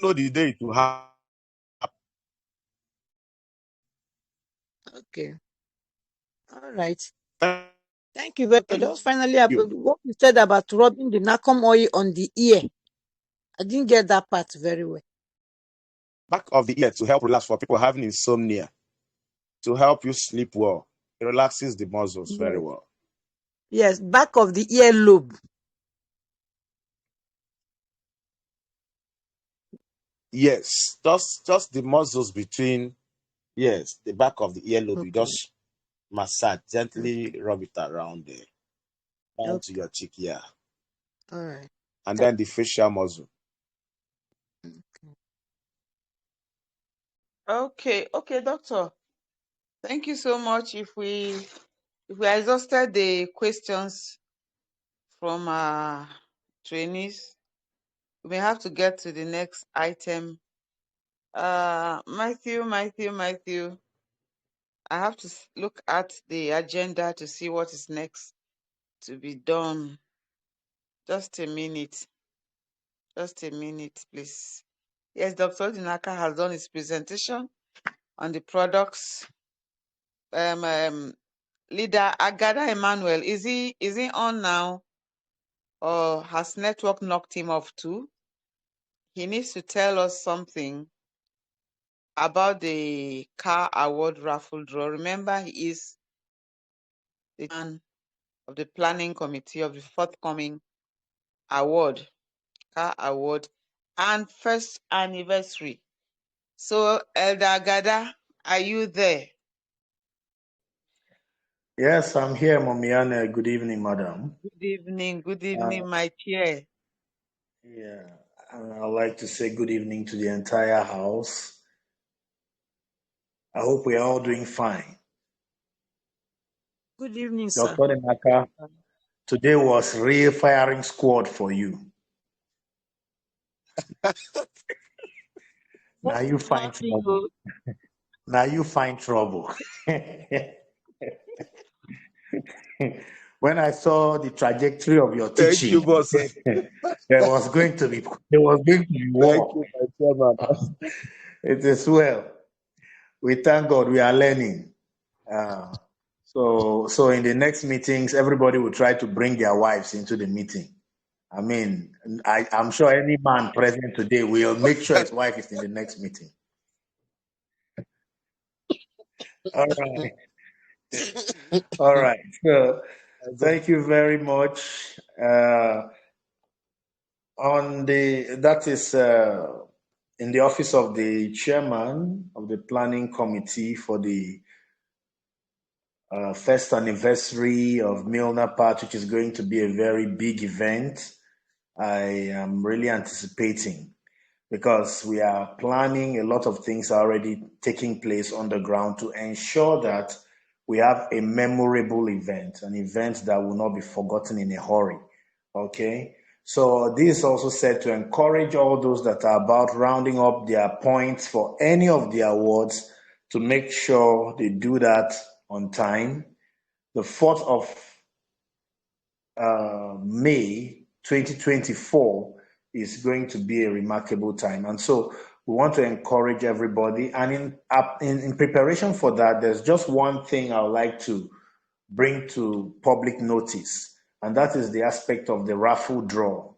know the day it will happen. Okay. All right. Thank Thank you very much. Just finally, you. what you said about rubbing the Nakom oil on the ear, I didn't get that part very well. Back of the ear to help relax for people having insomnia, to help you sleep well. It relaxes the muscles very Yes. well. Yes, back of the ear lobe. Yes, just the muscles between, yes, the back of the earlobe. You Okay. just massage, gently Okay. rub it around there, down to Okay. your cheek, yeah. All right. And then the facial muscle. Okay, doctor. Thank you so much. If we exhausted the questions from our trainees, we may have to get to the next item. Matthew, I have to look at the agenda to see what is next to be done. Just a minute, please. Yes, Dr. Dinaka has done his presentation on the products. Leader Agada Emmanuel, is he on now, or has network knocked him off too? He needs to tell us something about the car award raffle draw. Remember, he is the chairman of the planning committee of the forthcoming award, car award, and first anniversary. So, Elder Agada, are you there? Yes, I'm here, Momiane. Good evening, madam. Good evening, my chair. Yeah, I'd like to say good evening to the entire house. I hope we are all doing fine. Good evening, sir. Dr. Demaka, today was real firing squad for you. Now you find trouble. Now you find trouble. When I saw the trajectory of your Thank you, teaching, boss. there was going to be Thank war. you, my chairman. It is well. We thank God we are learning. So in the next meetings, everybody will try to bring their wives into the meeting. I mean, I'm sure any man present today will make sure his wife is in the next meeting. All right. All right. So thank you very much. That is in the office of the chairman of the planning committee for the first anniversary of Milnapath, which is going to be a very big event. I am really anticipating because we are planning a lot of things are already taking place on the ground to ensure that we have a memorable event, an event that will not be forgotten in a hurry. Okay. So this is also said to encourage all those that are about rounding up their points for any of the awards to make sure they do that on time. The 4th of May 2024 is going to be a remarkable time. And so we want to encourage everybody. And in preparation for that, there's just one thing I would like to bring to public notice, and that is the aspect of the raffle draw.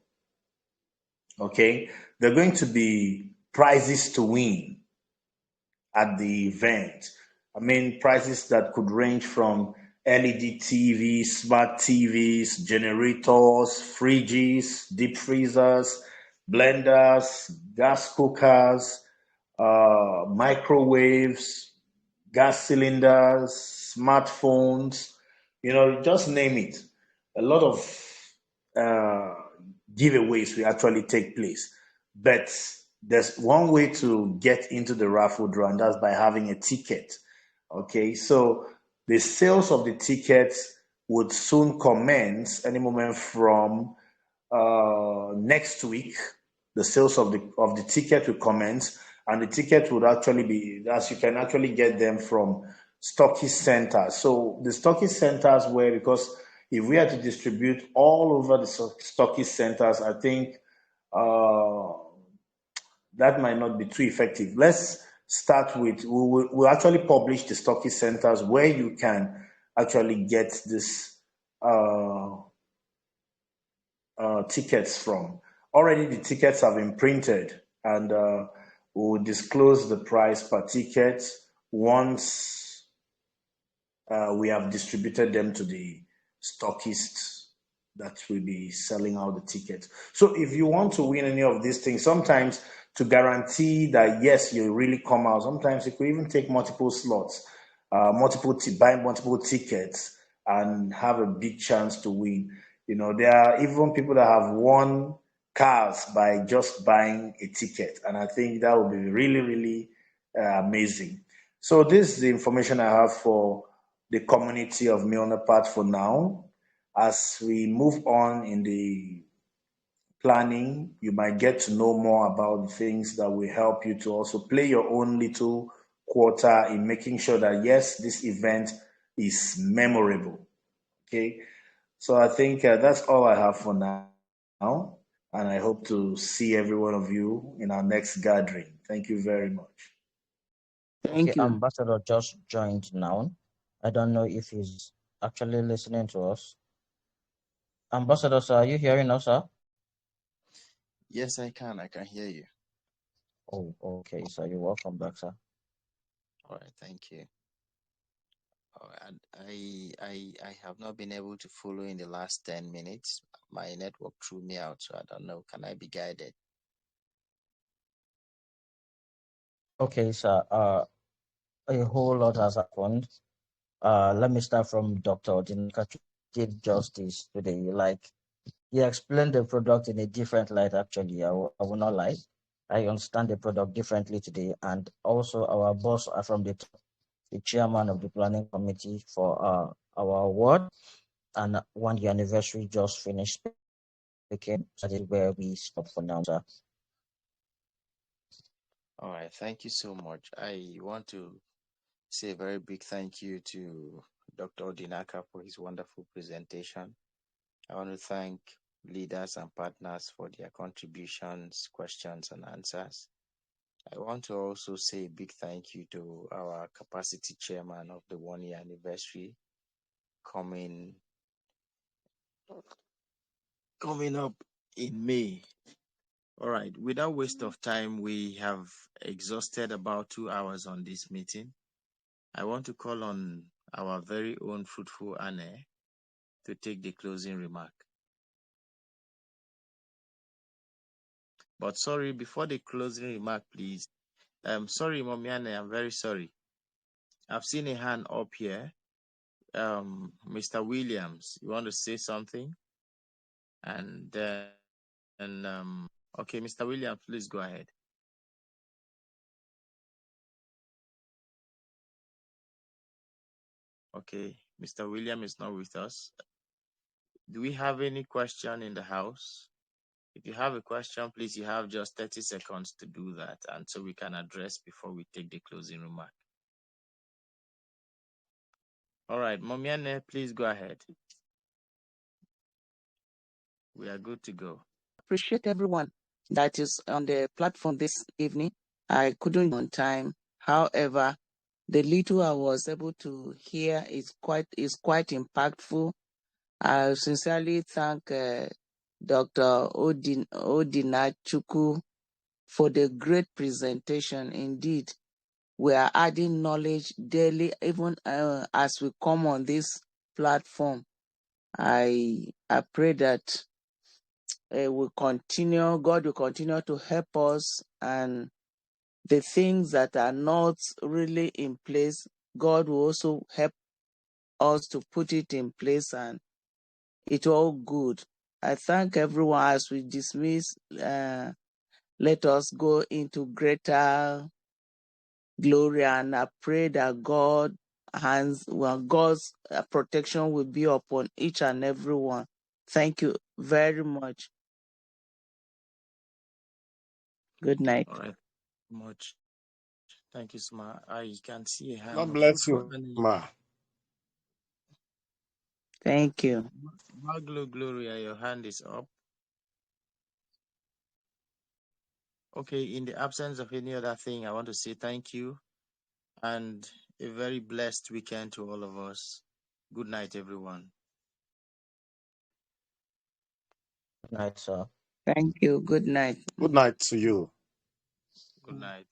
Okay, there are going to be prizes to win at the event. I mean, prices that could range from LED TVs, smart TVs, generators, fridges, deep freezers, blenders, gas cookers, microwaves, gas cylinders, smartphones, just name it. A lot of uh, giveaways will actually take place. But there's one way to get into the raffle draw, and that's by having a ticket. Okay, so the sales of the tickets would soon commence any moment from next week, the sales of the ticket will commence, and the ticket would actually be, as you can actually get them from stockist centers. So the stockist centers were, because if we had to distribute all over the stockist centers, I think that might not be too effective. Let's start with, we'll actually publish the stockist centers where you can actually get this tickets from. Already the tickets have been printed, and we'll disclose the price per ticket once we have distributed them to the stockists that will be selling out the tickets. So if you want to win any of these things, sometimes to guarantee that yes, you really come out, sometimes it could even take multiple slots, buy multiple tickets and have a big chance to win. You know, there are even people that have won cars by just buying a ticket, and I think that would be really, really amazing. So this is the information I have for the community of Milnapath for now. As we move on in the planning, you might get to know more about the things that will help you to also play your own little quarter in making sure that yes, this event is memorable. Okay, so I think that's all I have for now, and I hope to see every one of you in our next gathering. Thank you very much. Thank Okay, you. Ambassador just joined now. I don't know if he's actually listening to us. Ambassador, sir, are you hearing us, sir? Yes, I can hear you. Oh, okay, sir. You're welcome back, sir. All right, thank you. Oh, and I have not been able to follow in the last 10 minutes. My network threw me out, so I don't know. Can I be guided? Okay, sir. A whole lot has happened. Let me start from Dr. Odinaka to give justice today. Like, he explained the product in a different light, actually. I will not lie. I understand the product differently today. And also, our boss from the top, the chairman of the planning committee for our award and 1 year anniversary just finished speaking. So that is where we stop for now, sir. All right, thank you so much. I want to say a very big thank you to Dr. Odinaka for his wonderful presentation. I want to thank leaders and partners for their contributions, questions, and answers. I want to also say a big thank you to our capacity chairman of the 1 year anniversary coming up in May. All right, without waste of time, we have exhausted about 2 hours on this meeting. I want to call on our very own fruitful Anne to take the closing remark. But sorry, before the closing remark, please. Sorry, Mommy Anne, I'm very sorry. I've seen a hand up here. Mr. Williams, you want to say something? And then, okay, Mr. Williams, please go ahead. Okay, Mr. William is not with us. Do we have any question in the house? If you have a question, please, you have just 30 seconds to do that, and so we can address before we take the closing remark. All right, Momiane, please go ahead. We are good to go. Appreciate everyone that is on the platform this evening. I couldn't on time. However, the little I was able to hear is quite impactful. I sincerely thank Dr. Odinachuku for the great presentation. Indeed, we are adding knowledge daily, even as we come on this platform. I pray that God will continue to help us, and the things that are not really in place, God will also help us to put it in place, and it's all good. I thank everyone. As we dismiss, let us go into greater glory, and I pray that God's protection will be upon each and every one. Thank you very much. Good night. All right. Much. Thank you, Sma. I can see a hand. God bless you, ma. Thank you. Maglo Gloria, your hand is up. Okay, in the absence of any other thing, I want to say thank you and a very blessed weekend to all of us. Good night, everyone. Good night, sir. Thank you. Good night. Good night to you. Good night.